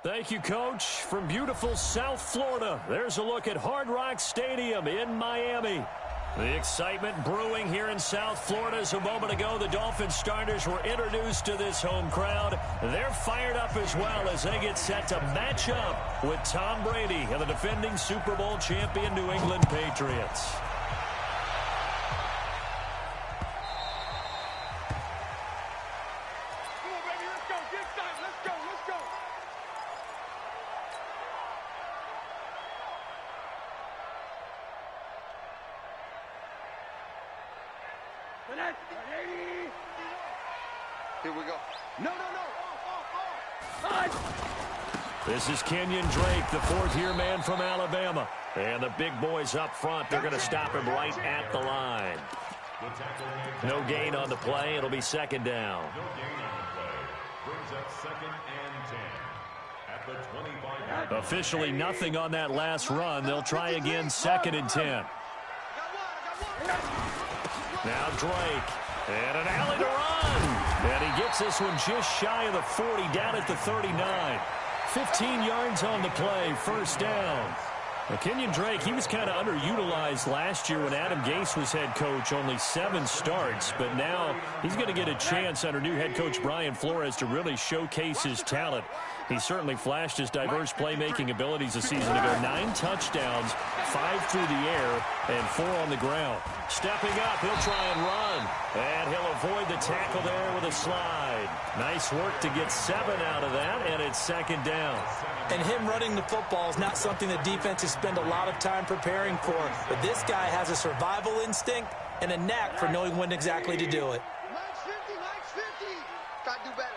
Thank you, Coach. From beautiful South Florida, there's a look at Hard Rock Stadium in Miami. The excitement brewing here in South Florida as a moment ago the Dolphins starters were introduced to this home crowd. They're fired up as well as they get set to match up with Tom Brady and the defending Super Bowl champion New England Patriots. Here we go. No. This is Kenyon Drake, the fourth-year man from Alabama. And the big boys up front, they're going to stop him right at the line. No gain on the play. It'll be second down. No gain on the play. Brings up 2nd and 10 at the 25. Officially nothing on that last run. They'll try again 2nd and 10. Now Drake. And an alley to run. And he gets this one just shy of the 40, down at the 39. 15 yards on the play, first down. Now, Kenyon Drake, he was kind of underutilized last year when Adam Gase was head coach, only 7 starts. But now he's going to get a chance under new head coach Brian Flores to really showcase his talent. He certainly flashed his diverse playmaking abilities a season ago. 9 touchdowns, 5 through the air, and 4 on the ground. Stepping up, he'll try and run. And he'll avoid the tackle there with a slide. Nice work to get 7 out of that, and it's second down. And him running the football is not something the defenses spend a lot of time preparing for. But this guy has a survival instinct and a knack for knowing when exactly to do it. Max 50. Gotta do better.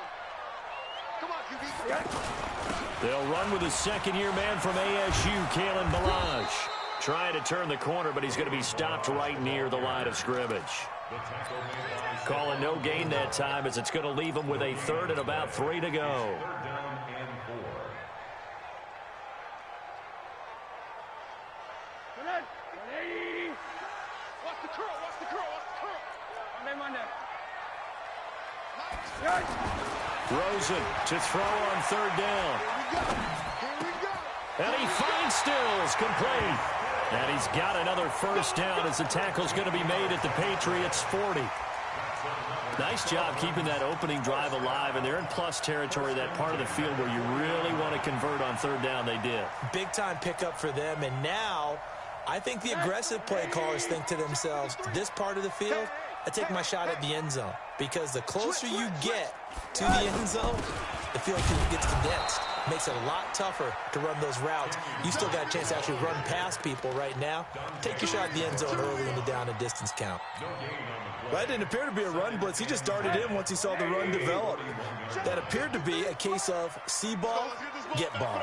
Come on, QB. They'll run with a second-year man from ASU, Kalen Ballage. Trying to turn the corner, but he's going to be stopped right near the line of scrimmage. Calling no gain that time as it's going to leave him with a 3rd and about 3 to go. Rosen to throw on 3rd down. And he finds Stills, complete. And he's got another first down as the tackle's going to be made at the Patriots' 40. Nice job keeping that opening drive alive, and they're in plus territory, that part of the field where you really want to convert on 3rd down. They did. Big-time pickup for them, and now I think the aggressive play callers think to themselves, this part of the field, I take my shot at the end zone, because the closer you get to the end zone, the field gets condensed. Makes it a lot tougher to run those routes. You still got a chance to actually run past people right now. Take your shot at the end zone early in the down and distance count. Well, that didn't appear to be a run blitz. He just darted in once he saw the run develop. That appeared to be a case of see ball, get ball.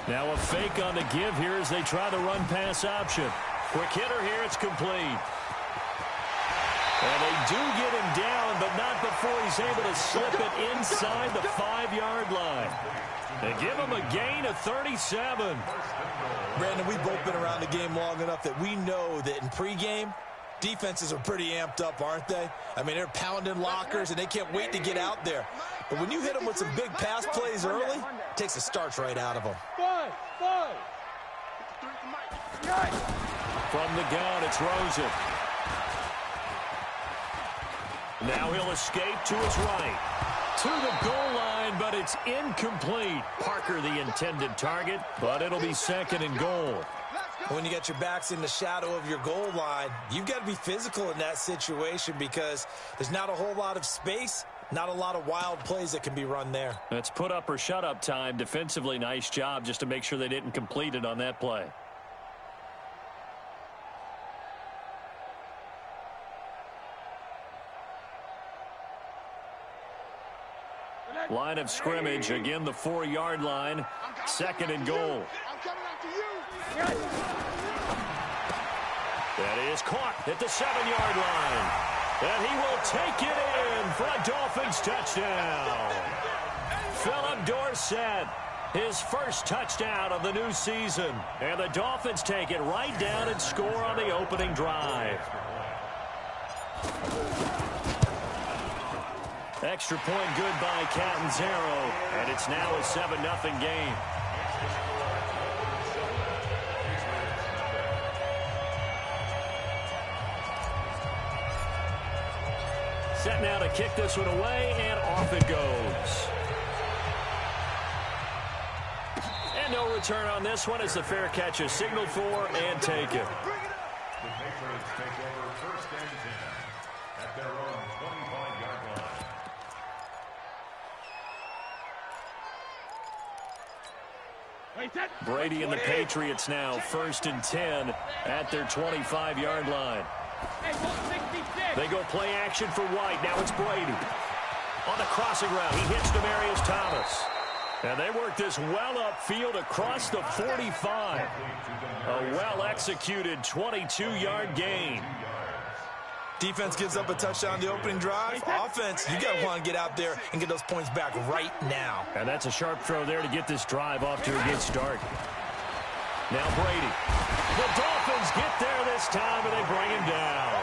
Now a fake on the give here as they try the run-pass option. Quick hitter here, it's complete. And they do get him down, but not before he's able to slip it inside the 5-yard line. They give him a gain of 37. Brandon, we've both been around the game long enough that we know that in pregame, defenses are pretty amped up, aren't they? I mean, they're pounding lockers, and they can't wait to get out there. But when you hit them with some big pass plays early, it takes the starch right out of them. From the gun, it's Rosen. Now he'll escape to his right. To the goal line, but it's incomplete. Parker the intended target, but it'll be 2nd and goal. When you got your backs in the shadow of your goal line, you've got to be physical in that situation because there's not a whole lot of space, not a lot of wild plays that can be run there. That's put up or shut up time. Defensively, nice job just to make sure they didn't complete it on that play. Line of scrimmage, again the 4-yard line, 2nd and goal. That is caught at the 7-yard line. And he will take it in for a Dolphins touchdown. Philip Dorsett, his first touchdown of the new season. And the Dolphins take it right down and score on the opening drive. Extra point good by Catanzaro, and it's now a 7-0 game. Set now to kick this one away, and off it goes. And no return on this one as the fair catch is signaled for and taken. The Patriots take over first and 10 at their own 25-yard line. Brady and the Patriots now first and 10 at their 25-yard line. They go play action for White. Now it's Brady. On the crossing route, he hits Demaryius Thomas. And they work this well upfield across the 45. A well-executed 22-yard gain. Defense gives up a touchdown the opening drive. Offense, you got to want to get out there and get those points back right now. And that's a sharp throw there to get this drive off to a good start. Now Brady. The Dolphins get there this time, and they bring him down.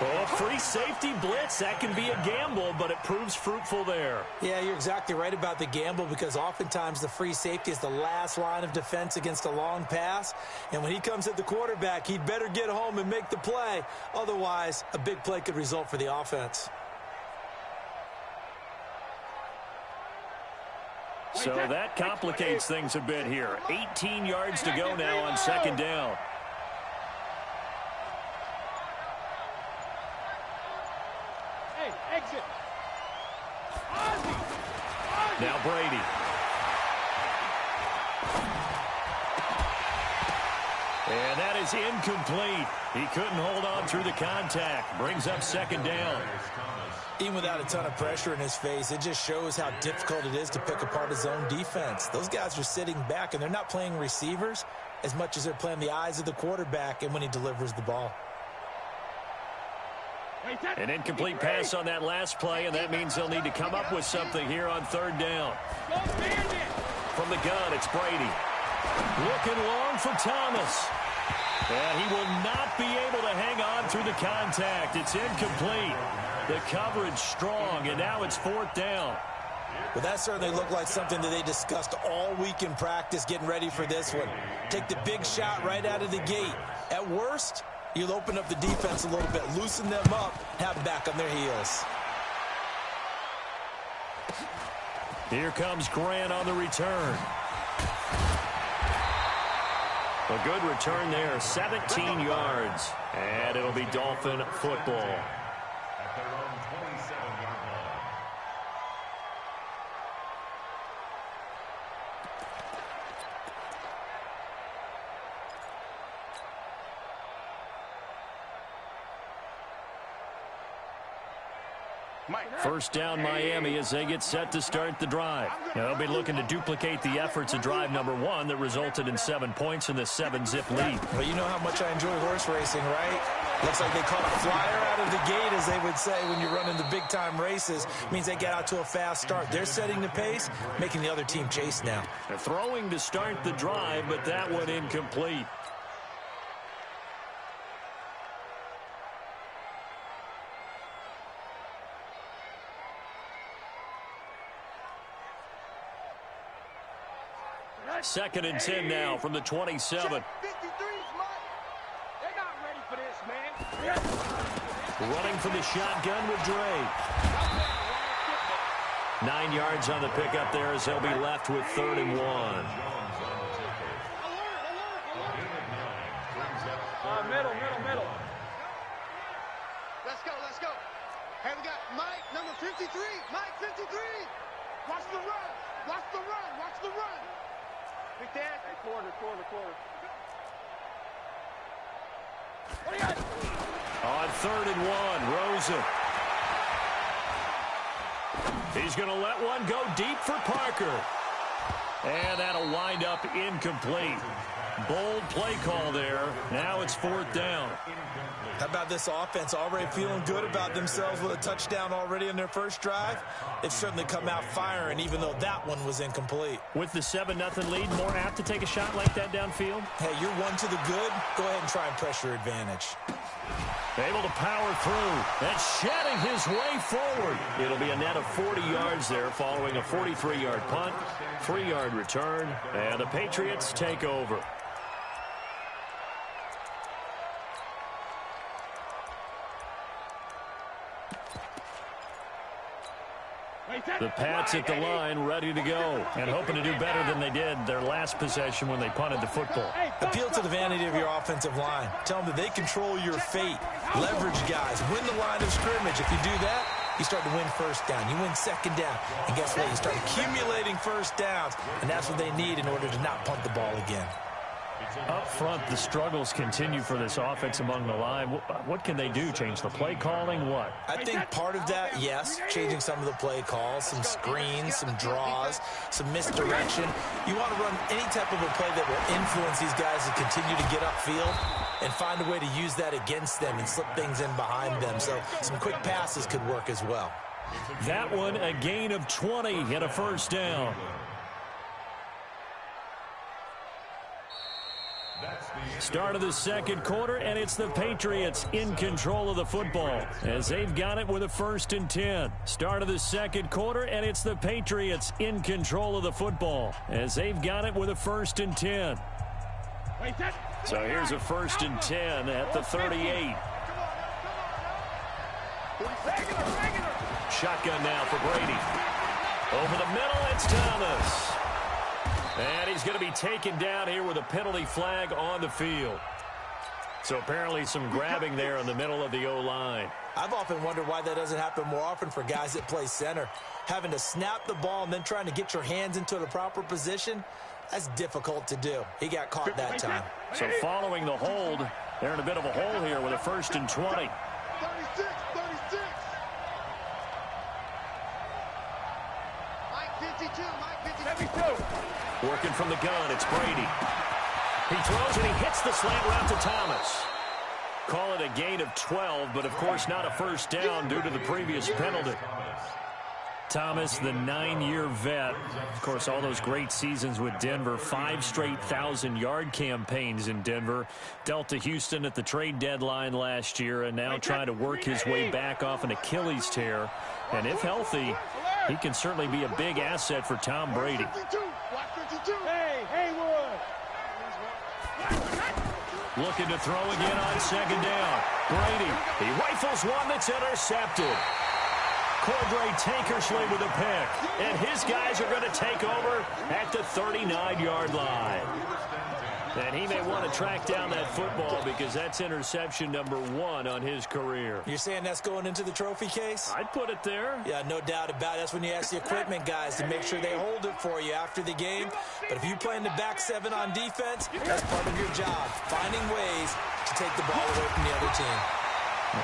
Oh, free safety blitz. That can be a gamble, but it proves fruitful there. Yeah, you're exactly right about the gamble because oftentimes the free safety is the last line of defense against a long pass. And when he comes at the quarterback, he'd better get home and make the play. Otherwise, a big play could result for the offense. So that complicates things a bit here. 18 yards to go now on second down. Now Brady. And that is incomplete. He couldn't hold on through the contact. Brings up second down. Even without a ton of pressure in his face, it just shows how difficult it is to pick apart his own defense. Those guys are sitting back, and they're not playing receivers as much as they're playing the eyes of the quarterback and when he delivers the ball. An incomplete pass on that last play, and that means they'll need to come up with something here on third down. From the gun, it's Brady. Looking long for Thomas. And he will not be able to hang on through the contact. It's incomplete. The coverage strong, and now it's fourth down. Well, that certainly looked like something that they discussed all week in practice getting ready for this one. Take the big shot right out of the gate. At worst, you'll open up the defense a little bit, loosen them up, have them back on their heels. Here comes Grant on the return. A good return there, 17 yards. And it'll be Dolphin football. At their own 27-yard line. First down Miami as they get set to start the drive. Now they'll be looking to duplicate the efforts of drive number one that resulted in 7 points in this 7-zip lead. Well, you know how much I enjoy horse racing, right? Looks like they caught a flyer out of the gate, as they would say when you're running the big-time races. Means they get out to a fast start. They're setting the pace, making the other team chase now. They're throwing to start the drive, but that one incomplete. Second and 10 now from the 27. They're not ready for this, man. Running from the shotgun with Drake. 9 yards on the pickup there as they'll be left with 3rd and 1. Middle. Let's go. Hey, we got Mike, number 53. Mike, 53. Watch the run. Big Dad. Hey, quarter. What do you got? On 3rd and 1, Rosen. He's going to let one go deep for Parker. And that'll wind up incomplete. Bold play call there. Now it's 4th down. How about this offense already feeling good about themselves with a touchdown already in their first drive? They've certainly come out firing, even though that one was incomplete. With the 7-0 lead, more apt to take a shot like that downfield? Hey, you're one to the good. Go ahead and try and pressure advantage. Able to power through and shedding his way forward. It'll be a net of 40 yards there following a 43-yard punt, 3-yard return, and the Patriots take over. The Pats at the line, ready to go, and hoping to do better than they did their last possession when they punted the football. Appeal to the vanity of your offensive line. Tell them that they control your fate. Leverage guys. Win the line of scrimmage. If you do that, you start to win first down. You win second down. And guess what? You start accumulating first downs, and that's what they need in order to not punt the ball again. Up front, the struggles continue for this offense among the line. What can they do? Change the play calling? What? I think part of that, yes, changing some of the play calls, some screens, some draws, some misdirection. You want to run any type of a play that will influence these guys to continue to get upfield and find a way to use that against them and slip things in behind them. So some quick passes could work as well. That one, a gain of 20 and a first down. Start of the second quarter, and it's the Patriots in control of the football as they've got it with a 1st and 10. Start of the second quarter, and it's the Patriots in control of the football as they've got it with a 1st and 10. So here's a 1st and 10 at the 38. Shotgun now for Brady. Over the middle, it's Thomas. And he's going to be taken down here with a penalty flag on the field. So apparently some grabbing there in the middle of the O-line. I've often wondered why that doesn't happen more often for guys that play center. Having to snap the ball and then trying to get your hands into the proper position, that's difficult to do. He got caught that time. So following the hold, they're in a bit of a hole here with a 1st and 20. 36, 36. Mike 52, Mike 52. Working from the gun, it's Brady. He throws and he hits the slant route to Thomas. Call it a gain of 12, but of course not a first down due to the previous penalty. Thomas, the 9-year vet. Of course, all those great seasons with Denver. 5 straight 1,000-yard campaigns in Denver. Dealt to Houston at the trade deadline last year and now trying to work his way back off an Achilles tear. And if healthy, he can certainly be a big asset for Tom Brady. Hey, Haywood. Looking to throw again on 2nd down. Brady, he rifles one that's intercepted. Cordray Tankersley with a pick. And his guys are going to take over at the 39-yard line. And he may want to track down that football because that's interception number 1 on his career. You're saying that's going into the trophy case? I'd put it there. Yeah, no doubt about it. That's when you ask the equipment guys to make sure they hold it for you after the game. But if you play in the back 7 on defense, that's part of your job, finding ways to take the ball away from the other team.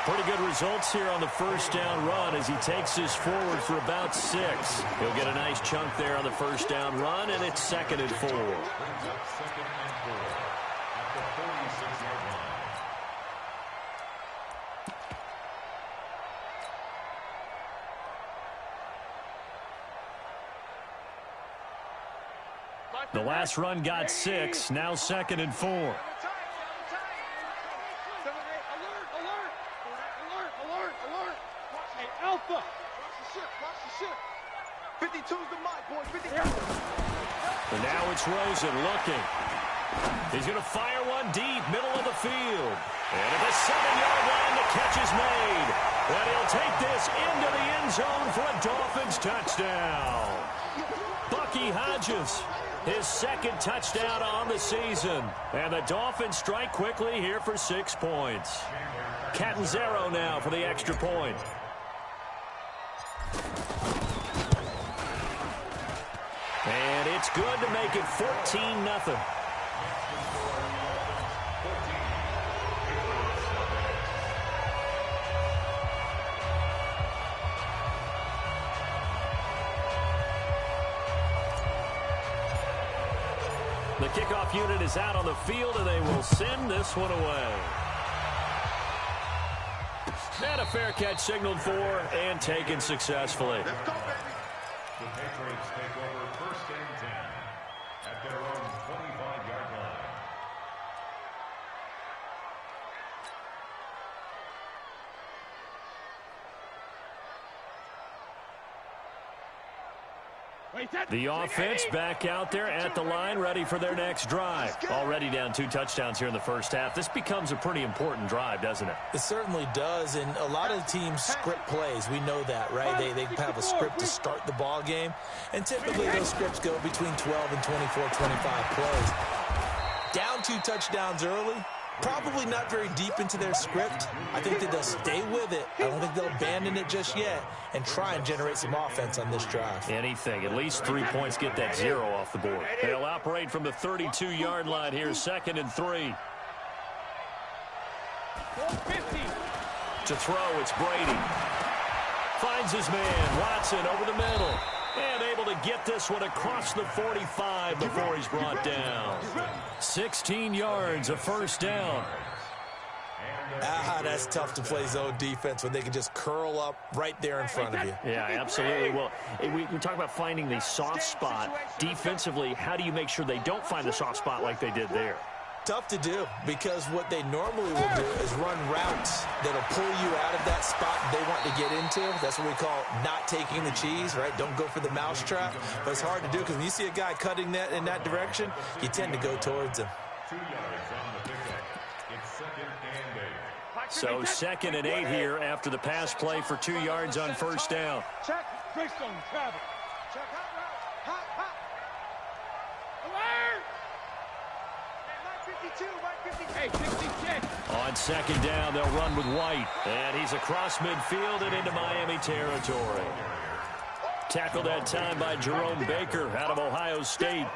Pretty good results here on the first down run as he takes this forward for about 6. He'll get a nice chunk there on the first down run, and it's 2nd and 4. The last run got 6, now 2nd and 4. Alpha. Watch the ship. Watch the ship. 52's the mic, boy. 52. And now it's Rosen looking. He's going to fire one deep, middle of the field. And at the 7-yard line, the catch is made. And he'll take this into the end zone for a Dolphins touchdown. Bucky Hodges, his 2nd touchdown on the season. And the Dolphins strike quickly here for 6 points. Catanzaro now for the extra point. And it's good to make it 14-0. The kickoff unit is out on the field, and they will send this one away. And a fair catch signaled for and taken successfully. The Patriots take over 1st and 10 at their own 25-yard line. The offense back out there at the line, ready for their next drive. Already down 2 touchdowns here in the first half. This becomes a pretty important drive, doesn't it? It certainly does, and a lot of teams script plays. We know that, right? They have a script to start the ball game, and typically those scripts go between 12 and 24, 25 plays. Down 2 touchdowns early, probably not very deep into their script. I think that they'll stay with it. I don't think they'll abandon it just yet and try and generate some offense on this drive. Anything. At least 3 points, get that 0 off the board. They'll operate from the 32-yard line here, 2nd and 3. To throw, it's Brady. Finds his man, Watson, over the middle. And able to get this one across the 45 before he's brought down. 16 yards, a first down. That's tough to play zone defense when they can just curl up right there in front of you. Yeah, absolutely. Well, we talk about finding the soft spot. Defensively, how do you make sure they don't find the soft spot like they did there? Tough to do, because what they normally will do is run routes that'll pull you out of that spot they want to get into. That's what we call not taking the cheese, right? Don't go for the mousetrap. But it's hard to do because when you see a guy cutting that in that direction, you tend to go towards him. 2 yards on the pickup. It's 2nd and 8. So 2nd and 8 here after the pass play for 2 yards on first down. Check. Great zone, travel. Check, hot route. Hot. Alert! Mike 52, Mike 56. On 2nd down, they'll run with White. And he's across midfield and into Miami territory. Tackled that time by Jerome Baker out of Ohio State.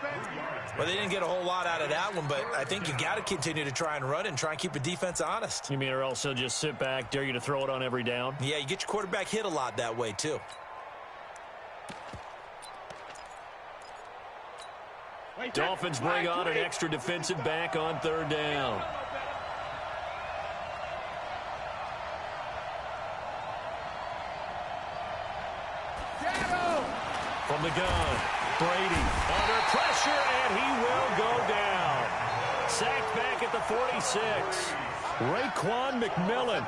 Well, they didn't get a whole lot out of that one, but I think you got to continue to try and run and try and keep the defense honest. You mean or also just sit back, dare you to throw it on every down? Yeah, you get your quarterback hit a lot that way, too. Dolphins bring on an extra defensive back on 3rd down. From the gun, Brady under pressure, and he will go down. Sacked back at the 46. Raekwon McMillan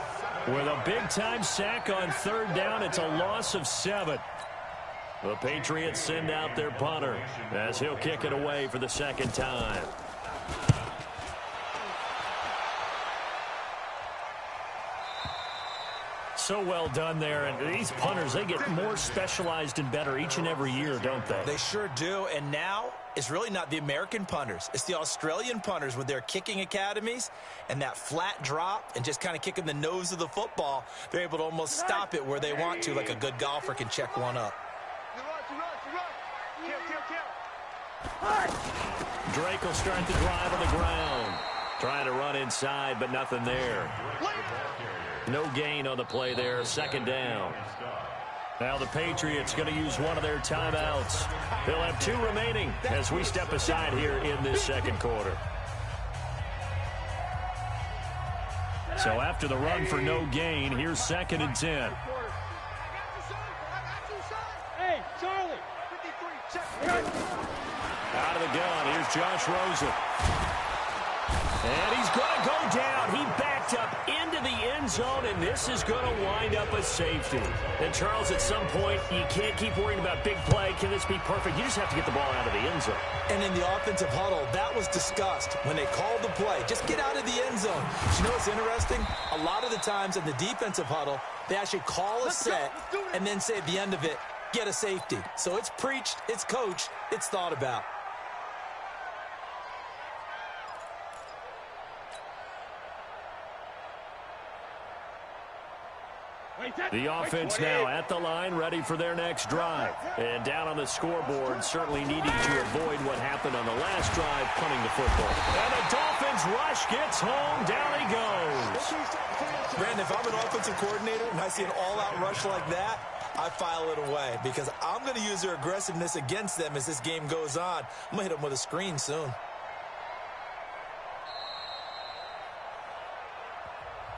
with a big-time sack on 3rd down. It's a loss of 7. The Patriots send out their punter as he'll kick it away for the 2nd time. So well done there, and these punters, they get more specialized and better each and every year, don't they? They sure do, and now it's really not the American punters. It's the Australian punters with their kicking academies and that flat drop and just kind of kicking the nose of the football. They're able to almost stop it where they want to, like a good golfer can check one up. Drake will start the drive on the ground. Trying to run inside, but nothing there. No gain on the play there, 2nd down. Now the Patriots going to use one of their timeouts. They'll have 2 remaining as we step aside here in this 2nd quarter. So after the run for no gain, here's 2nd and 10. Hey, Charlie. 53, check. Out of the gun, here's Josh Rosen. And he's going to go down. He backed up into the end zone, and this is going to wind up a safety. And, Charles, at some point, you can't keep worrying about big play. Can this be perfect? You just have to get the ball out of the end zone. And in the offensive huddle, that was discussed when they called the play. Just get out of the end zone. But you know what's interesting? A lot of the times in the defensive huddle, they actually call a set and then say at the end of it, get a safety. So it's preached, it's coached, it's thought about. The offense now at the line, ready for their next drive. And down on the scoreboard, certainly needing to avoid what happened on the last drive, punting the football. And the Dolphins rush gets home. Down he goes. Brandon, if I'm an offensive coordinator and I see an all-out rush like that, I file it away because I'm going to use their aggressiveness against them as this game goes on. I'm going to hit them with a screen soon.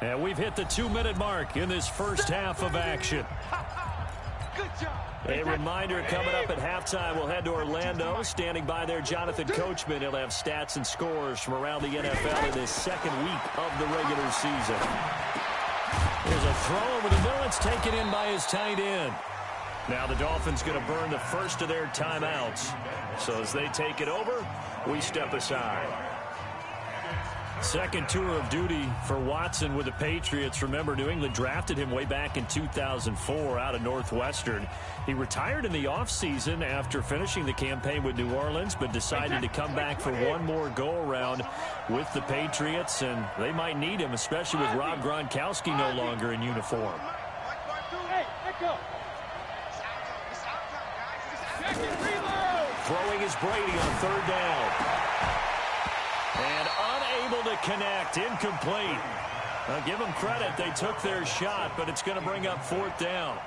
And we've hit the 2-minute mark in this first half of action. Good job. A reminder coming up at halftime, we'll head to Orlando. Standing by there, Jonathan Coachman. He'll have stats and scores from around the NFL in this 2nd week of the regular season. Here's a throw over the middle. It's taken in by his tight end. Now the Dolphins going to burn the first of their timeouts. So as they take it over, we step aside. Second tour of duty for Watson with the Patriots. Remember, New England drafted him way back in 2004 out of Northwestern. He retired in the offseason after finishing the campaign with New Orleans, but decided to come back for one more go-around with the Patriots, and they might need him, especially with Rob Gronkowski no longer in uniform. Throwing is Brady on third down. And unable to connect, incomplete. Now give them credit, they took their shot, but it's going to bring up fourth down.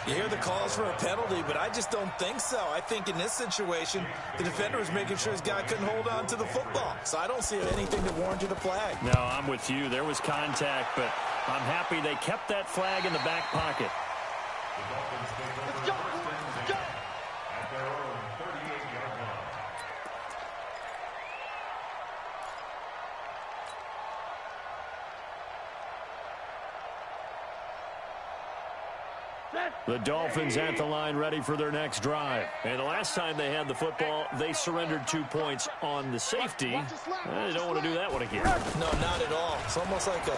You hear the calls for a penalty, but I just don't think so. I think in this situation, the defender was making sure his guy couldn't hold on to the football. So I don't see anything that warranted a flag. No, I'm with you. There was contact, but I'm happy they kept that flag in the back pocket. Let's go. Let's go. At their own 38-yard line. The Dolphins at the line ready for their next drive. And the last time they had the football, they surrendered 2 points on the safety. They don't want to do that one again. No, not at all. It's almost like a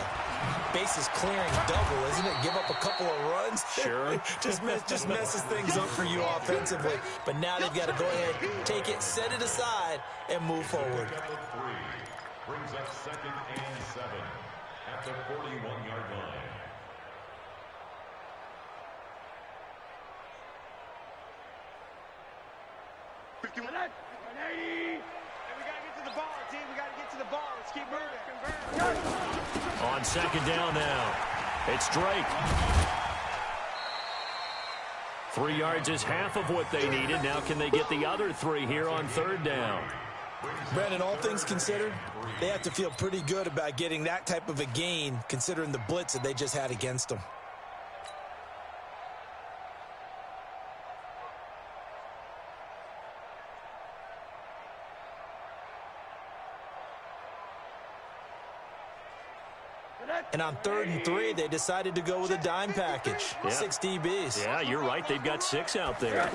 bases clearing double, isn't it? Give up a couple of runs. Sure. just messes things up for you offensively. But now they've got to go ahead, take it, set it aside, and move forward. Brings up 2nd and 7 at the 41-yard line. We got to get to the ball, team. We got to get to the ball. Let's keep moving. On second down now, it's Drake. 3 yards is half of what they needed. Now can they get the other 3 here on third down? Brandon, all things considered, they have to feel pretty good about getting that type of a gain considering the blitz that they just had against them. And on 3rd and 3, they decided to go with a dime package. Yeah. 6 DBs. Yeah, you're right. They've got 6 out there.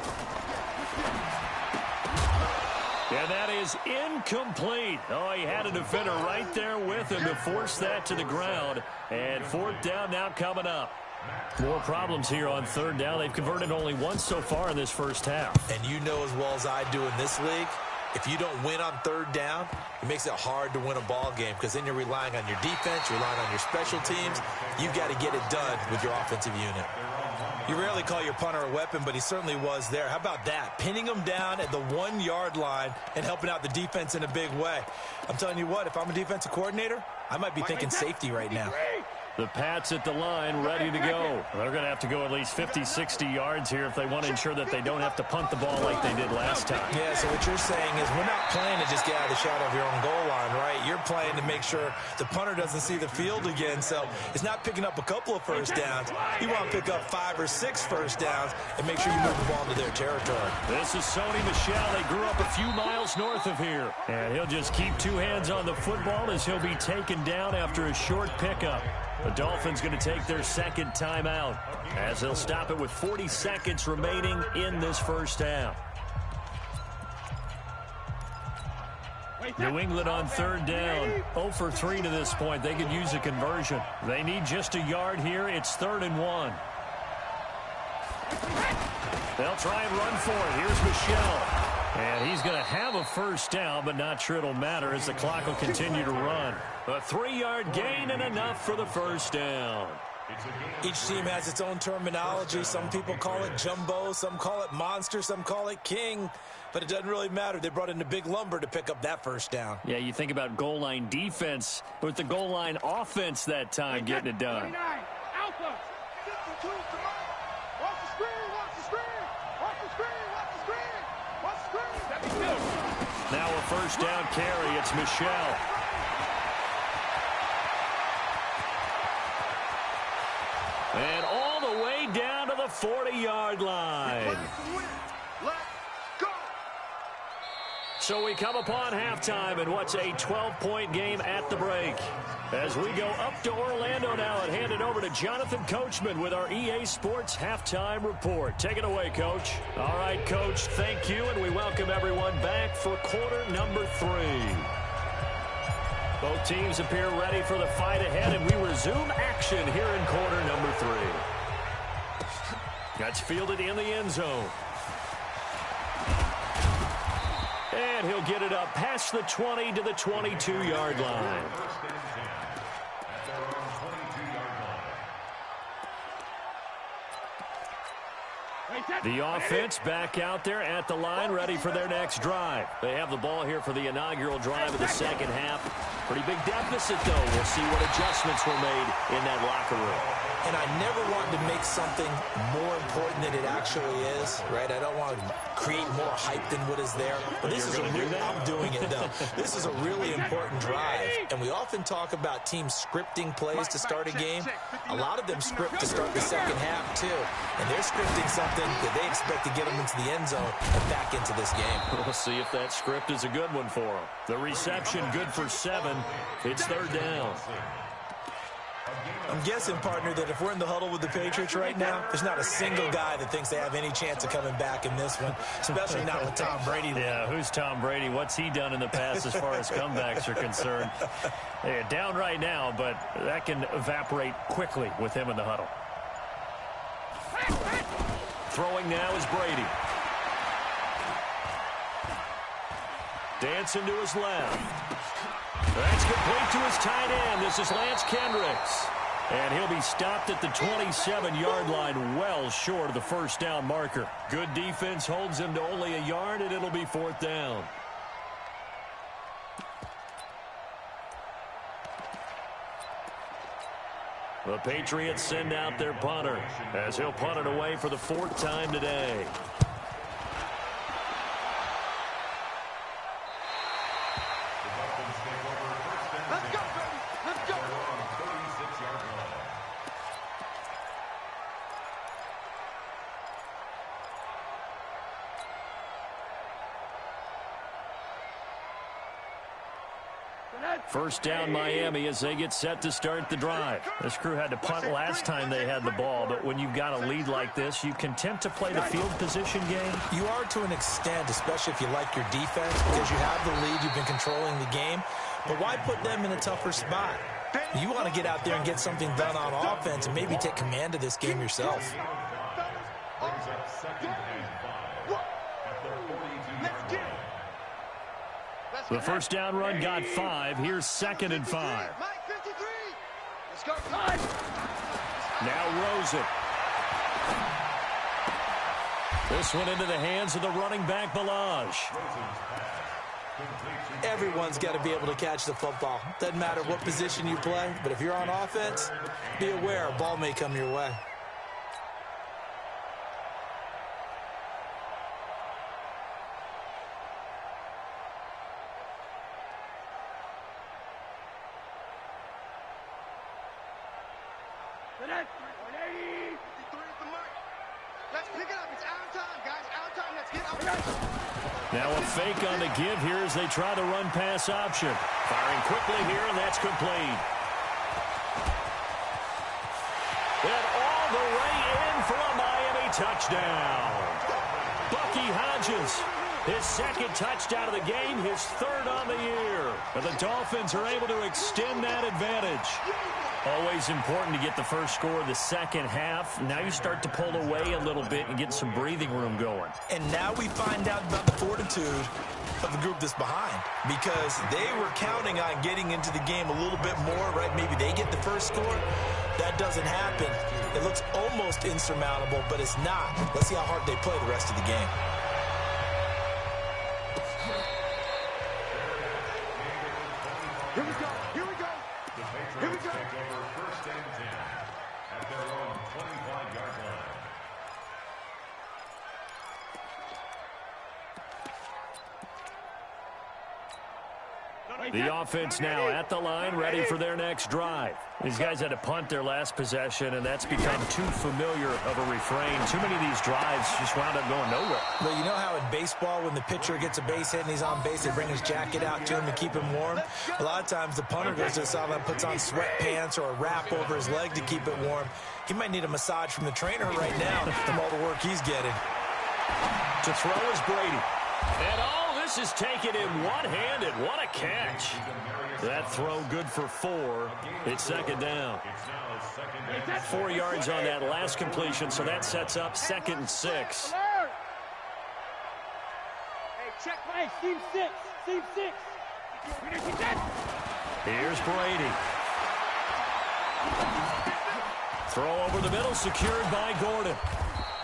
And that is incomplete. Oh, he had a defender right there with him to force that to the ground. And fourth down now coming up. More problems here on third down. They've converted only once so far in this first half. And you know as well as I do in this league, if you don't win on third down, it makes it hard to win a ball game because then you're relying on your defense, you're relying on your special teams. You've got to get it done with your offensive unit. You rarely call your punter a weapon, but he certainly was there. How about that? Pinning him down at the 1-yard line and helping out the defense in a big way. I'm telling you what, if I'm a defensive coordinator, I might be thinking safety right now. The Pats at the line ready to go. They're going to have to go at least 50, 60 yards here if they want to ensure that they don't have to punt the ball like they did last time. Yeah, so what you're saying is we're not playing to just get out of the shadow of your own goal line, right? You're playing to make sure the punter doesn't see the field again. So it's not picking up a couple of first downs. You want to pick up 5 or 6 first downs and make sure you move the ball into their territory. This is Sony Michel. They grew up a few miles north of here. And he'll just keep 2 hands on the football as he'll be taken down after a short pickup. The Dolphins going to take their second timeout as they'll stop it with 40 seconds remaining in this first half. New England on third down, 0 for 3 to this point. They could use a conversion. They need just a yard here. It's 3rd and 1. They'll try and run for it. Here's Michel. And he's going to have a first down, but not sure it'll matter as the clock will continue to run. A 3-yard gain and enough for the first down. Each team has its own terminology. Some people call it jumbo, some call it monster, some call it king. But it doesn't really matter. They brought in the big lumber to pick up that first down. Yeah, you think about goal line defense with the goal line offense that time getting it done. Alpha. Watch the screen, watch the screen. Watch the screen, watch the screen. Watch the screen. Now a first down carry. It's Michel. And all the way down to the 40-yard line. Let's go. So we come upon halftime in what's a 12-point game at the break. As we go up to Orlando now and hand it over to Jonathan Coachman with our EA Sports Halftime Report. Take it away, Coach. All right, Coach, thank you, and we welcome everyone back for quarter number 3. Both teams appear ready for the fight ahead, and we resume action here in quarter number 3. That's fielded in the end zone. And he'll get it up past the 20 to the 22-yard line. The offense back out there at the line, ready for their next drive. They have the ball here for the inaugural drive of the second half. Pretty big deficit, though. We'll see what adjustments were made in that locker room. And I never want to make something more important than it actually is, right? I don't want to create more hype than what is there. But this is I'm doing it, though. This is a really important drive. And we often talk about teams scripting plays to start a game. A lot of them script to start the second half, too. And they're scripting something that they expect to get them into the end zone and back into this game. We'll see if that script is a good one for them. The reception good for 7. It's third down. I'm guessing, partner, that if we're in the huddle with the Patriots right now, there's not a single guy that thinks they have any chance of coming back in this one, especially not with Tom Brady. Yeah, who's Tom Brady? What's he done in the past as far as comebacks are concerned? Yeah, down right now, but that can evaporate quickly with him in the huddle. Throwing now is Brady. Dancing to his left. That's complete to his tight end. This is Lance Kendricks. And he'll be stopped at the 27-yard line, well short of the first down marker. Good defense holds him to only a yard, and it'll be fourth down. The Patriots send out their punter as he'll punt it away for the 4th time today. Let's go, baby. Let's go. First down Miami as they get set to start the drive. This crew had to punt last time they had the ball, but when you've got a lead like this, you can tend to play the field position game. You are to an extent, especially if you like your defense, because you have the lead, you've been controlling the game. But why put them in a tougher spot? You want to get out there and get something done on offense and maybe take command of this game yourself. Brings up second and 5 at the 42-yard line. The first down run got 5. Here's 2nd and 5. Mike 53. Let's go. Now Rosen. This one into the hands of the running back, Ballage. Everyone's got to be able to catch the football. Doesn't matter what position you play, but if you're on offense, be aware a ball may come your way. Let's pick it up. It's out of time, guys. Out of time. Let's get up. Now a fake on the give here as they try the run-pass option. Firing quickly here, and that's complete. And all the way in for a Miami touchdown. Bucky Hodges, his 2nd touchdown of the game, his 3rd on the year. And the Dolphins are able to extend that advantage. Always important to get the first score of the second half. Now you start to pull away a little bit and get some breathing room going. And now we find out about the fortitude of the group that's behind, because they were counting on getting into the game a little bit more, right? Maybe they get the first score. That doesn't happen. It looks almost insurmountable, but it's not. Let's see how hard they play the rest of the game. Here we go. Here we go. The Patriots take over first and 10 at their own 25-yard line. The offense now at the line, ready for their next drive. These guys had to punt their last possession, and that's become too familiar of a refrain. Too many of these drives just wound up going nowhere. Well, you know how in baseball, when the pitcher gets a base hit and he's on base, they bring his jacket out to him to keep him warm? A lot of times the punter goes to the sideline, puts on sweatpants or a wrap over his leg to keep it warm. He might need a massage from the trainer right now from all the work he's getting. To throw is Brady. And this is taken in one-handed. What a catch. That throw good for 4. It's second down. 4 yards on that last completion, so that sets up 2nd and 6. Hey, check play. Team 6. Team 6. Here's Brady. Throw over the middle, secured by Gordon.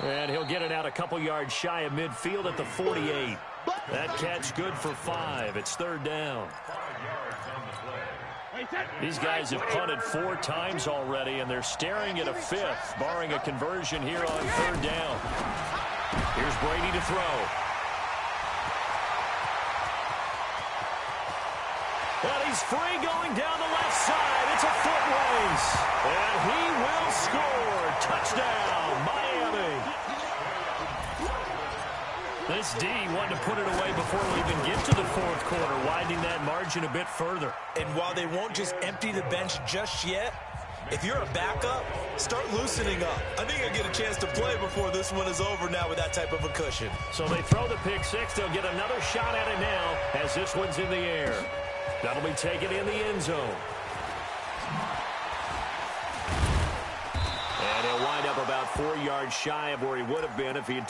And he'll get it out a couple yards shy of midfield at the 48. That catch good for 5. It's 3rd down. These guys have punted 4 times already, and they're staring at a 5th, barring a conversion here on 3rd down. Here's Brady to throw. And he's free going down the left side. It's a foot race. And he will score. Touchdown, Miami. This D wanted to put it away before we even get to the 4th quarter, widening that margin a bit further. And while they won't just empty the bench just yet, if you're a backup, start loosening up. I think you'll get a chance to play before this one is over now with that type of a cushion. So they throw the pick 6. They'll get another shot at it now as this one's in the air. That'll be taken in the end zone. And he'll wind up about 4 yards shy of where he would have been if he had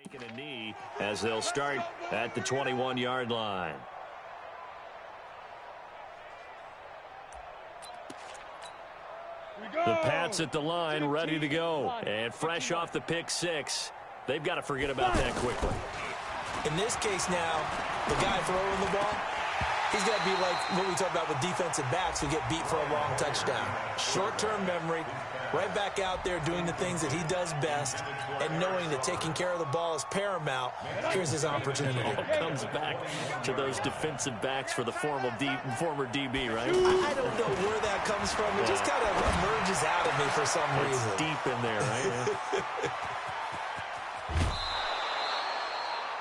taken a knee as they'll start at the 21-yard line. The Pats at the line, ready to go. And fresh off the pick 6, they've got to forget about that quickly. In this case now, the guy throwing the ball, he's got to be like what we talk about with defensive backs who get beat for a long touchdown. Short-term memory, right back out there doing the things that he does best, and knowing that taking care of the ball is paramount. Here's his opportunity. All comes back to those defensive backs for the former DB, right? I don't know where that comes from. It just kind of emerges out of me for some reason. It's deep in there, right?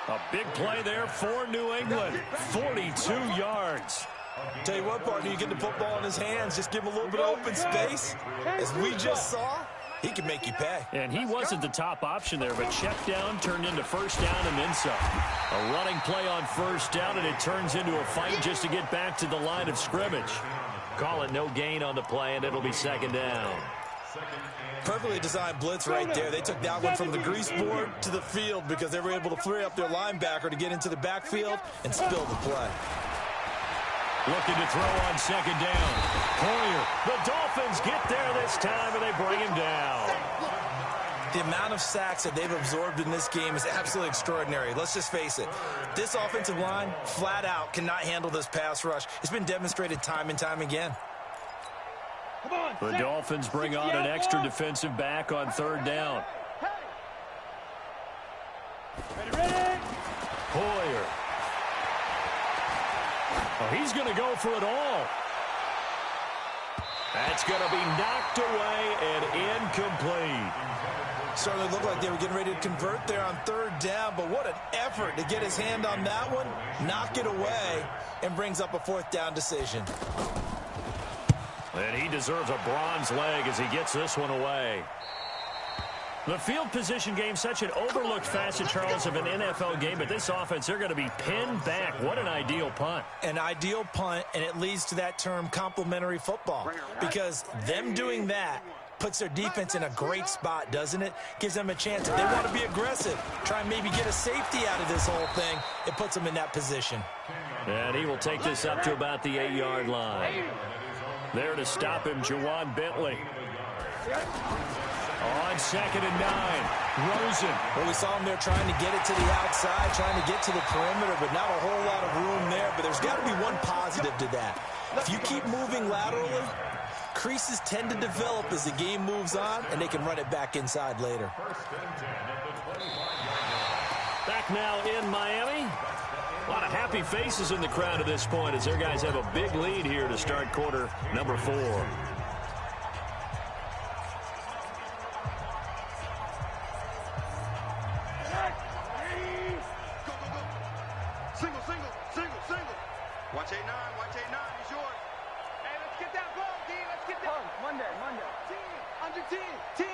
A big play there for New England. 42 yards. Tell you what, partner, you get the football in his hands, just give him a little bit of open space. As we just saw, he can make you pay. And he wasn't the top option there, but check down turned into 1st down and then some. A running play on 1st down, and it turns into a fight just to get back to the line of scrimmage. Call it no gain on the play, and it'll be 2nd down. Perfectly designed blitz right there. They took that one from the grease board to the field because they were able to free up their linebacker to get into the backfield and spill the play. Looking to throw on 2nd down. Poyer. The Dolphins get there this time, and they bring him down. The amount of sacks that they've absorbed in this game is absolutely extraordinary. Let's just face it. This offensive line, flat out, cannot handle this pass rush. It's been demonstrated time and time again. The Dolphins bring on an extra defensive back on 3rd down. Poyer. Oh, he's going to go for it all. That's going to be knocked away and incomplete. Certainly looked like they were getting ready to convert there on 3rd down, but what an effort to get his hand on that one, knock it away, and brings up a 4th down decision. And he deserves a bronze leg as he gets this one away. The field position game, such an overlooked facet, Charles, of an NFL game, but this offense, they're going to be pinned back. What an ideal punt. An ideal punt, and it leads to that term complementary football, because them doing that puts their defense in a great spot, doesn't it? Gives them a chance. If they want to be aggressive, try and maybe get a safety out of this whole thing, it puts them in that position. And he will take this up to about the 8-yard line. There to stop him, Juwan Bentley. On 2nd and 9, Rosen. Well, we saw him there trying to get it to the outside, trying to get to the perimeter, but not a whole lot of room there. But there's got to be one positive to that. If you keep moving laterally, creases tend to develop as the game moves on, and they can run it back inside later. Back now in Miami. A lot of happy faces in the crowd at this point as their guys have a big lead here to start quarter number 4. Single, single, single, single. Watch 8-9, watch 8-9, he's yours. Hey, let's get that ball, D, let's get that. Monday. 10, under 10, 10.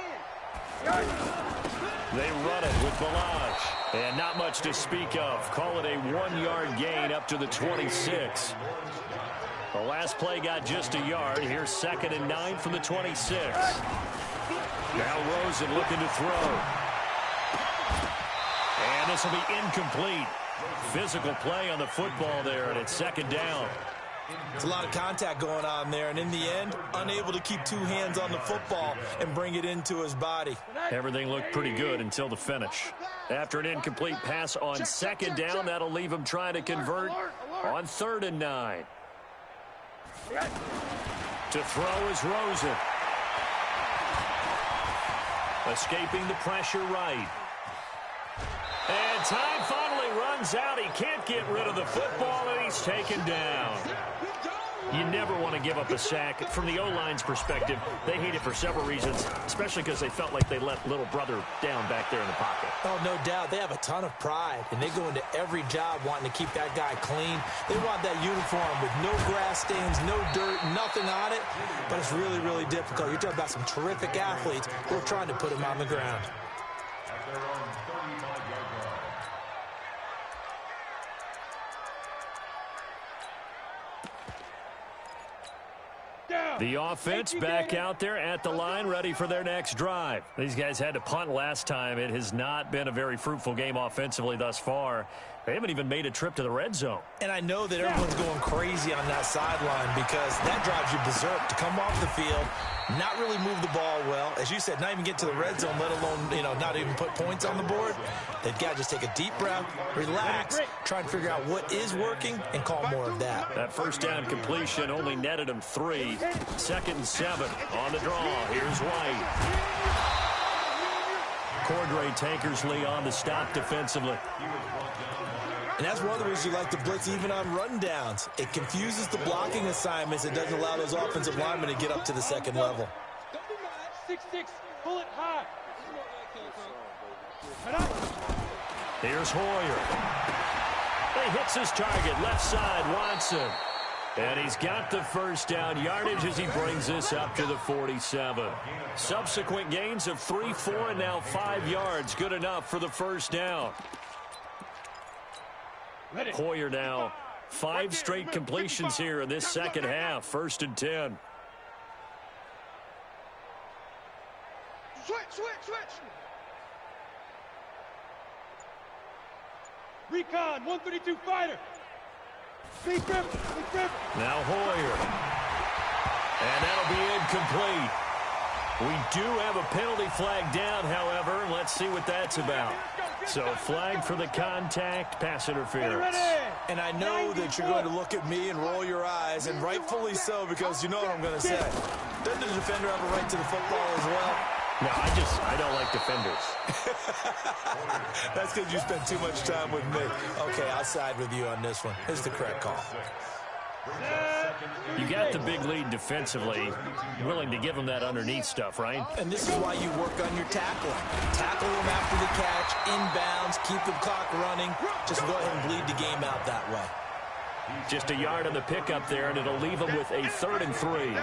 They run it with Balaj. And not much to speak of. Call it a 1-yard gain up to the 26. The last play got just a yard. Here's 2nd and 9 from the 26. Now Rosen looking to throw. And this will be incomplete. Physical play on the football there, and it's 2nd down. It's a lot of contact going on there, and in the end, unable to keep 2 hands on the football and bring it into his body. Everything looked pretty good until the finish. After an incomplete pass on 2nd down, that'll leave him trying to convert on 3rd and 9. To throw is Rosen. Escaping the pressure right. And time finally runs out. He can't get rid of the football, and he's taken down. You never want to give up a sack. From the O-line's perspective, they hate it for several reasons, especially because they felt like they let little brother down back there in the pocket. Oh, no doubt. They have a ton of pride, and they go into every job wanting to keep that guy clean. They want that uniform with no grass stains, no dirt, nothing on it, but it's really, really difficult. You're talking about some terrific athletes who are trying to put him on the ground. The offense back out there at the line, ready for their next drive. These guys had to punt last time. It has not been a very fruitful game offensively thus far. They haven't even made a trip to the red zone. And I know that everyone's going crazy on that sideline because that drives you berserk to come off the field, not really move the ball well. As you said, not even get to the red zone, let alone, not even put points on the board. They've got to just take a deep breath, relax, try and figure out what is working, and call more of that. That first down completion only netted him 3. 2nd and 7 on the draw. Here's White. Cordray Tankersley on the stop defensively. And that's one of the reasons you like to blitz even on rundowns. It confuses the blocking assignments. It doesn't allow those offensive linemen to get up to the second level. 6-6, pull it high. Here's Hoyer. He hits his target, left side, Watson. And he's got the first down yardage as he brings this up to the 47. Subsequent gains of 3, 4, and now 5 yards. Good enough for the first down. Hoyer now 5 straight completions here in this second half. 1st and 10. Switch. Recon, 132 fighter. Big grip. Now Hoyer. And that'll be incomplete. We do have a penalty flag down, however. Let's see what that's about. So flag for the contact, pass interference. And I know that you're going to look at me and roll your eyes, and rightfully so, because you know what I'm going to say. Doesn't the defender have a right to the football as well? No, I don't like defenders. That's because you spend too much time with me. Okay, I'll side with you on this one. It's the correct call. You got the big lead defensively, willing to give them that underneath stuff, right? And this is why you work on your tackling. Tackle them after the catch, inbounds, keep the clock running. Just go ahead and bleed the game out that way. Just a yard on the pickup there, and it'll leave them with a 3rd and 3.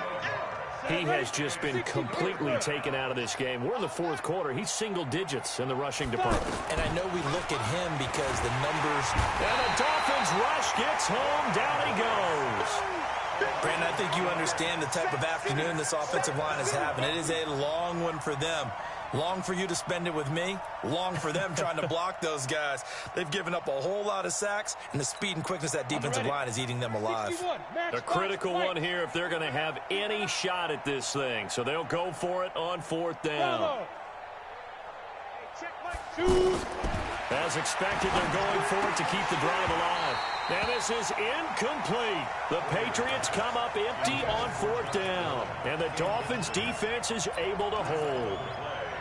He has just been completely taken out of this game. We're in the 4th quarter. He's single digits in the rushing department. And I know we look at him because the numbers. And the Dolphins rush gets home. Down he goes. Brandon, I think you understand the type of afternoon this offensive line is having. It is a long one for them. Long for you to spend it with me. Long for them trying to block those guys. They've given up a whole lot of sacks, and the speed and quickness of that defensive line is eating them alive. A critical one here if they're going to have any shot at this thing. So they'll go for it on 4th down. As expected, they're going for it to keep the drive alive. And this is incomplete. The Patriots come up empty on 4th down. And the Dolphins defense is able to hold.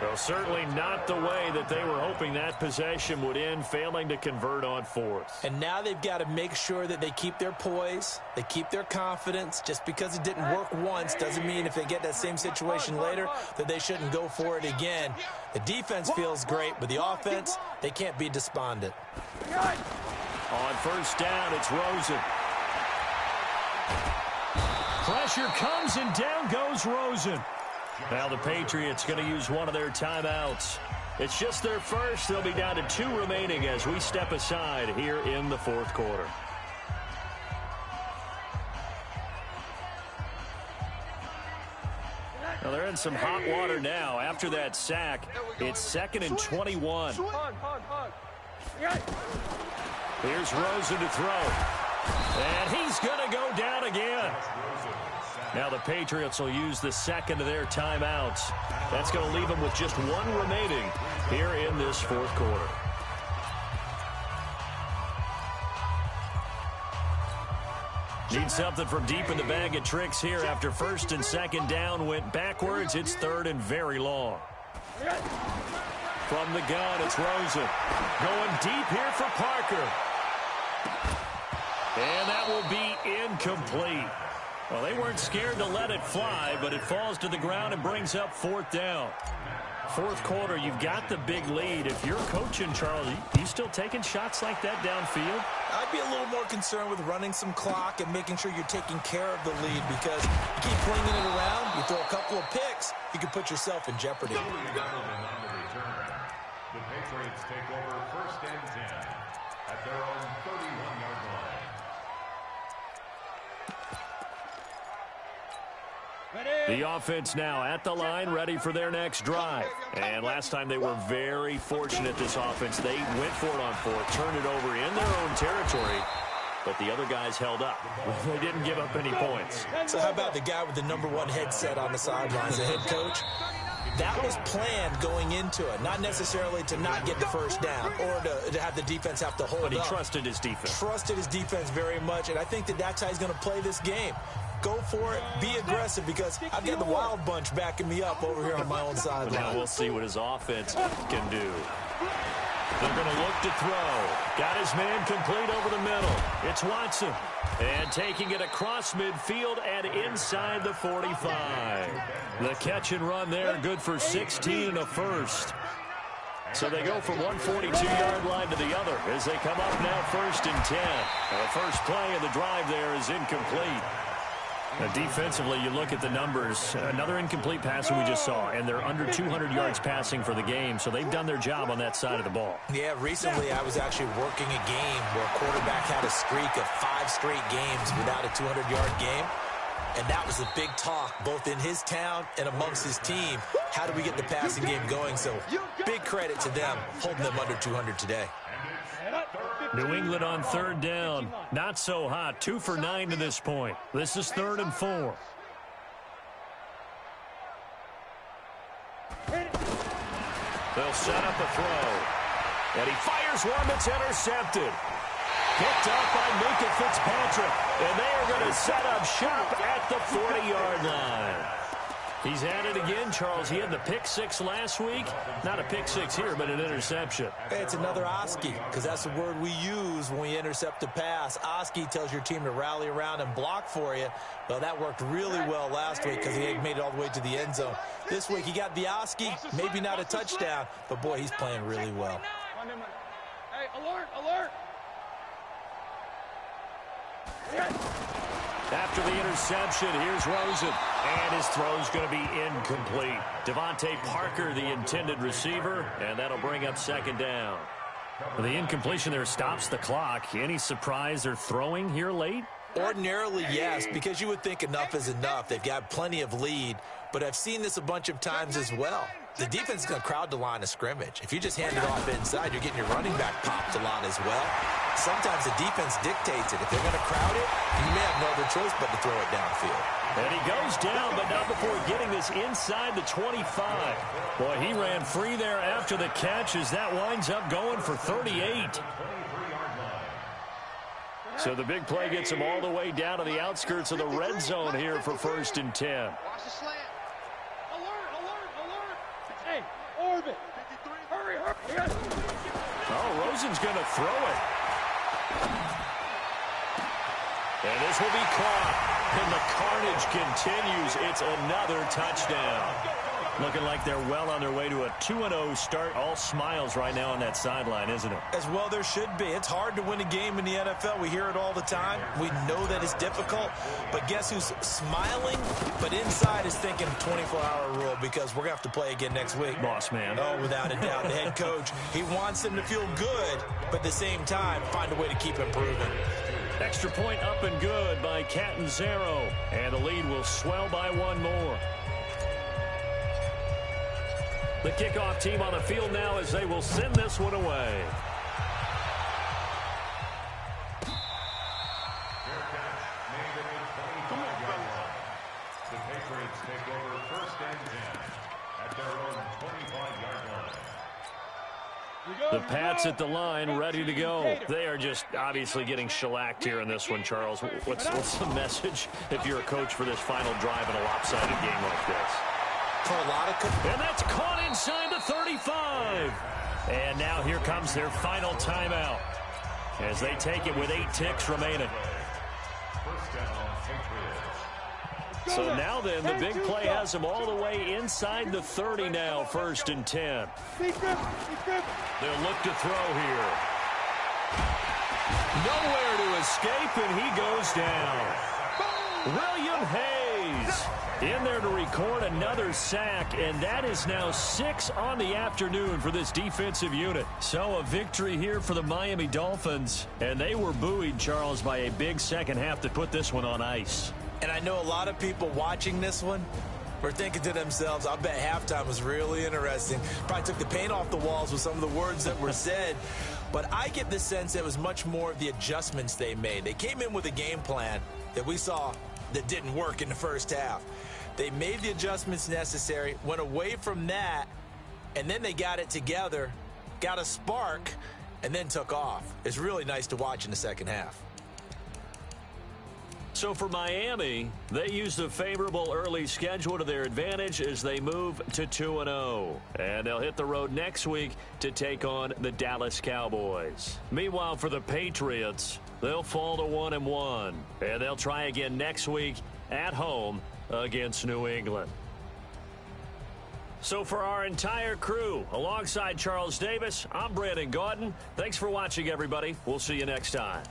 Well, certainly not the way that they were hoping that possession would end, failing to convert on 4th. And now they've got to make sure that they keep their poise, they keep their confidence. Just because it didn't work once doesn't mean if they get that same situation later that they shouldn't go for it again. The defense feels great, but the offense, they can't be despondent. On 1st down, it's Rosen. Pressure comes and down goes Rosen. Now the Patriots going to use one of their timeouts. It's just their first. They'll be down to 2 remaining as we step aside here in the 4th quarter. Now they're in some hot water now. After that sack, it's 2nd and 21. Here's Rosen to throw. And he's going to go down again. Now the Patriots will use the second of their timeouts. That's going to leave them with just 1 remaining here in this 4th quarter. Need something from deep in the bag of tricks here after 1st and 2nd down went backwards. It's 3rd and very long. From the gun, it's Rosen. Going deep here for Parker. And that will be incomplete. Well, they weren't scared to let it fly, but it falls to the ground and brings up 4th down. 4th quarter, you've got the big lead. If you're coaching, Charles, you still taking shots like that downfield? I'd be a little more concerned with running some clock and making sure you're taking care of the lead, because you keep flinging it around, you throw a couple of picks, you can put yourself in jeopardy. The Patriots take over 1st and 10 at their own 31-yard line. The offense now at the line, ready for their next drive. And last time they were very fortunate, this offense. They went for it on 4th, turned it over in their own territory, but the other guys held up. They didn't give up any points. So how about the guy with the #1 headset on the sidelines, the head coach? That was planned going into it, not necessarily to not get the 1st down or to have the defense have to hold up. But he trusted his defense. Trusted his defense very much, and I think that that's how he's going to play this game. Go for it, be aggressive, because I've got the Wild Bunch backing me up over here on my own sideline. Now we'll see what his offense can do. They're going to look to throw. Got his man complete over the middle. It's Watson. And taking it across midfield and inside the 45. The catch and run there, good for 16 and a first. So they go from one 42-yard line to the other as they come up now 1st and 10. And the first play of the drive there is incomplete. Now, defensively, you look at the numbers. Another incomplete pass we just saw, and they're under 200 yards passing for the game, so they've done their job on that side of the ball. Yeah, recently I was actually working a game where a quarterback had a streak of 5 straight games without a 200-yard game, and that was a big talk both in his town and amongst his team. How do we get the passing game going? So big credit to them holding them under 200 today. New England on 3rd down. Not so hot. 2 for 9 to this point. This is 3rd and 4. They'll set up a throw. And he fires one that's intercepted. Picked up by Minkah Fitzpatrick. And they are going to set up shop at the 40-yard line. He's at it again, Charles. He had the pick 6 last week. Not a pick 6 here, but an interception. Hey, it's another Oski, because that's the word we use when we intercept a pass. Oski tells your team to rally around and block for you. Well, that worked really well last week because he had made it all the way to the end zone. This week he got the Oski, maybe not a touchdown, but boy, he's playing really well. Hey, alert, alert! After the interception, here's Rosen. And his throw's going to be incomplete. Devontae Parker, the intended receiver, and that'll bring up 2nd down. The incompletion there stops the clock. Any surprise they're throwing here late? Ordinarily, yes, because you would think enough is enough. They've got plenty of lead, but I've seen this a bunch of times as well. The defense is going to crowd the line of scrimmage. If you just hand it off inside, you're getting your running back popped a lot as well. sometimes the defense dictates it. If they're going to crowd it, you may have no other choice but to throw it downfield. And he goes down, but not before getting this inside the 25. Boy, he ran free there after the catch as that winds up going for 38. So the big play gets him all the way down to the outskirts of the red zone here for 1st and 10. Watch the slant. Alert, alert, alert. Hey, orbit. 53. Hurry, hurry. Oh, Rosen's going to throw it. And this will be caught. And the carnage continues. It's another touchdown. Looking like they're well on their way to a 2-0 start. All smiles right now on that sideline, isn't it? As well there should be. It's hard to win a game in the NFL. We hear it all the time. We know that it's difficult. But guess who's smiling? But inside is thinking 24-hour rule because we're going to have to play again next week. Boss man. Oh, without a doubt. The head coach, he wants them to feel good, but at the same time, find a way to keep improving. Extra point up and good by Catanzaro. And the lead will swell by one more. The kickoff team on the field now as they will send this one away. Fair catch made at the 25-yard line. The Patriots take over 1st and 10 at their own 25-yard line. The Pats at the line, ready to go. They are just obviously getting shellacked here in this one, Charles. What's the message if you're a coach for this final drive in a lopsided game like this? For a lot of and that's caught inside the 35. And now here comes their final timeout as they take it with 8 ticks remaining. 1st down, Patriots. So now then, the big play has them all the way inside the 30 now, 1st and 10. They'll look to throw here. Nowhere to escape, and he goes down. William Hayes in there to record another sack, and that is now 6 on the afternoon for this defensive unit. So a victory here for the Miami Dolphins, and they were buoyed, Charles, by a big second half that put this one on ice. And I know a lot of people watching this one were thinking to themselves, I bet halftime was really interesting. Probably took the paint off the walls with some of the words that were said. But I get the sense it was much more of the adjustments they made. They came in with a game plan that we saw that didn't work in the first half. They made the adjustments necessary, went away from that, and then they got it together, got a spark, and then took off. It's really nice to watch in the second half. So for Miami, they use the favorable early schedule to their advantage as they move to 2-0. And they'll hit the road next week to take on the Dallas Cowboys. Meanwhile, for the Patriots, they'll fall to 1-1. And they'll try again next week at home against New England. So for our entire crew, alongside Charles Davis, I'm Brandon Gaudin. Thanks for watching, everybody. We'll see you next time.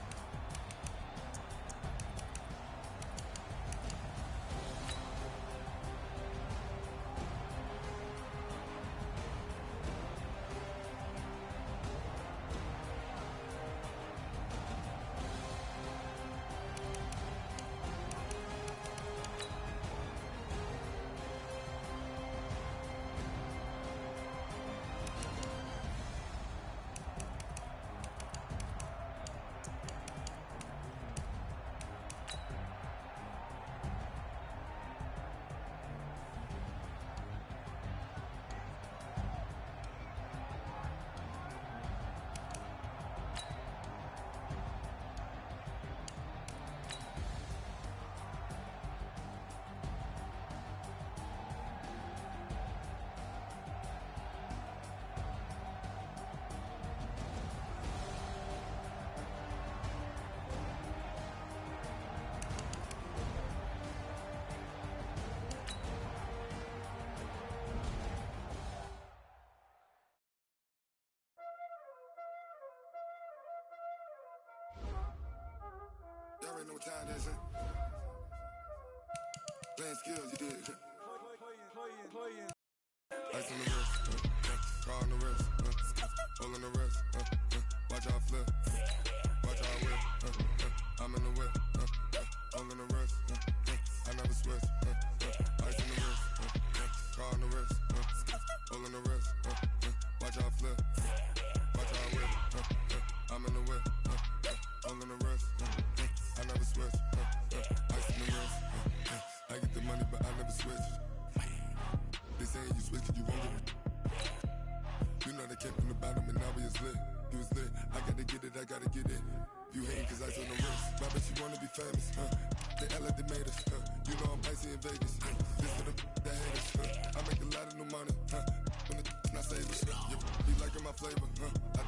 Y'all already know what time it is, huh? Playing skills, you did. Ice on the wrist, car on the wrist, hole in the wrist, watch out flip, watch out whip, I'm in the whip, hole in the wrist, I never switch, ice on the wrist, car on the wrist, hole in the wrist, watch out flip, watch out whip, I'm in the whip, get it. You hating cause ice on the wrist. My bitch, you wanna be famous, They act like they made us, You know I'm icy in Vegas, This for the that hate us, I make a lot of new money, When the not save us, You liking my flavor, I